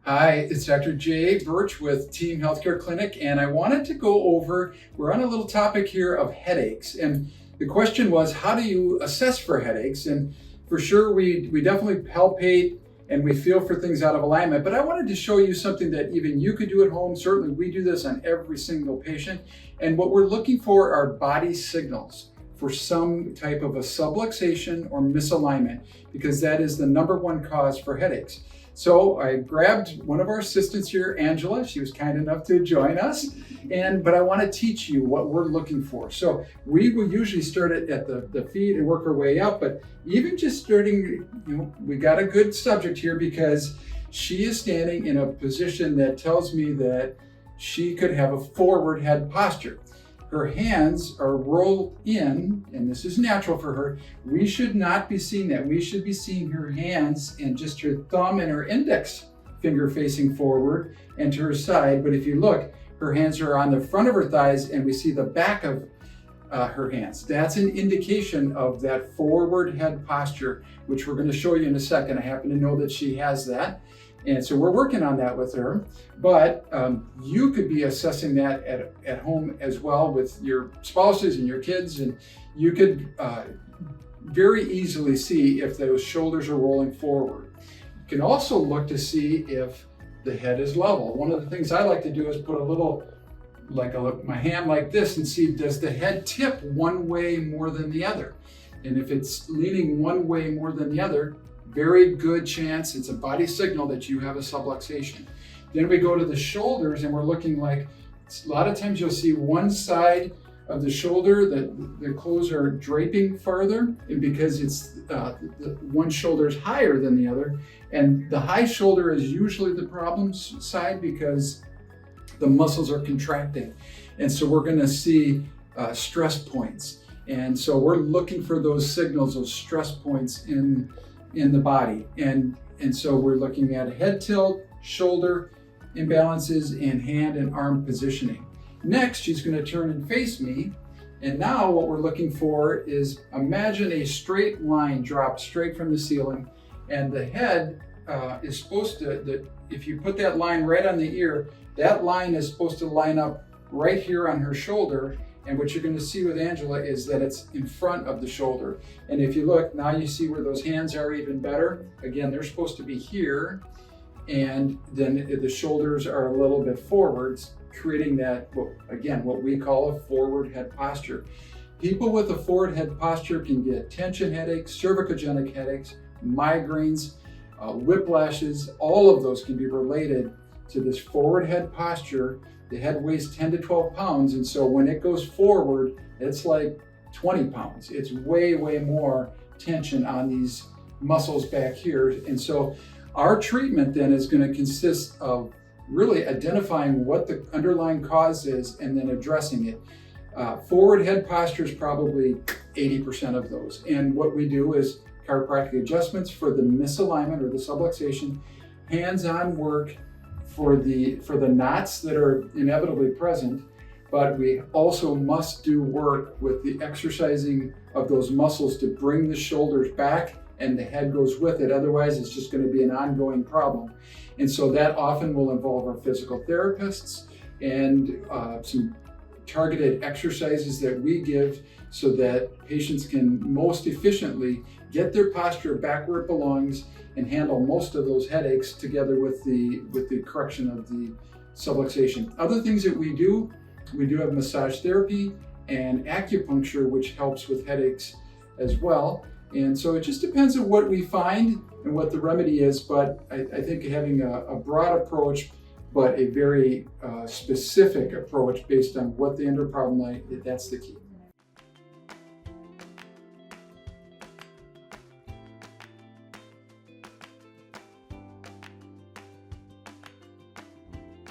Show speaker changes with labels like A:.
A: Hi, it's Dr. 𝒍𝒊𝒌𝒆 with Team Healthcare Clinic, and I wanted to go over, we're on a little topic here of headaches. And the question was, how do you assess for headaches? And for sure, we definitely palpate and we feel for things out of alignment. But I wanted to show you something that even you could do at home. Certainly, we do this on every single patient. And what we're looking for are body signals for some type of a subluxation or misalignment, because that is the #1 cause for headaches. So I grabbed one of our assistants here, Angela. She was kind enough to join us, but I want to teach you what we're looking for. So we will usually start it at the feet and work our way up, but even just starting, we got a good subject here because she is standing in a position that tells me that she could have a forward head posture. Her hands are rolled in, and this is natural for her. We should not be seeing that. We should be seeing her hands and just her thumb and her index finger facing forward and to her side. But if you look, her hands are on the front of her thighs and we see the back of her hands. That's an indication of that forward head posture, which we're going to show you in a second. I happen to know that she has that. And so we're working on that with her, but you could be assessing that at home as well with your spouses and your kids, and you could very easily see if those shoulders are rolling forward. You can also look to see if the head is level. One of the things I like to do is put a little, my hand like this and see, does the head tip one way more than the other? And if it's leaning one way more than the other, very good chance it's a body signal that you have a subluxation. Then we go to the shoulders and we're looking like, a lot of times you'll see one side of the shoulder that the clothes are draping farther, and because it's the one shoulder is higher than the other. And the high shoulder is usually the problem side because the muscles are contracting. And so we're gonna see stress points. And so we're looking for those signals, those stress points in the body. And so we're looking at head tilt, shoulder imbalances, and hand and arm positioning. Next, she's going to turn and face me. And now what we're looking for is, imagine a straight line dropped straight from the ceiling, and the head is supposed to, if you put that line right on the ear, that line is supposed to line up right here on her shoulder. And what you're going to see with Angela is that it's in front of the shoulder. And if you look, now you see where those hands are even better. Again, they're supposed to be here. And then the shoulders are a little bit forwards, creating that, what we call a forward head posture. People with a forward head posture can get tension headaches, cervicogenic headaches, migraines, whiplashes. All of those can be related to this forward head posture. The head weighs 10 to 12 pounds, and so when it goes forward, it's like 20 pounds. It's way, way more tension on these muscles back here. And so our treatment then is going to consist of really identifying what the underlying cause is and then addressing it. Forward head posture is probably 80% of those. And what we do is chiropractic adjustments for the misalignment or the subluxation, hands-on work for the knots that are inevitably present, but we also must do work with the exercising of those muscles to bring the shoulders back and the head goes with it. Otherwise, it's just going to be an ongoing problem. And so that often will involve our physical therapists and some targeted exercises that we give so that patients can most efficiently get their posture back where it belongs and handle most of those headaches together with the correction of the subluxation. Other things that we do have massage therapy and acupuncture, which helps with headaches as well. And so it just depends on what we find and what the remedy is, but I think having a broad approach, but a very specific approach based on what the problem is, that's the key.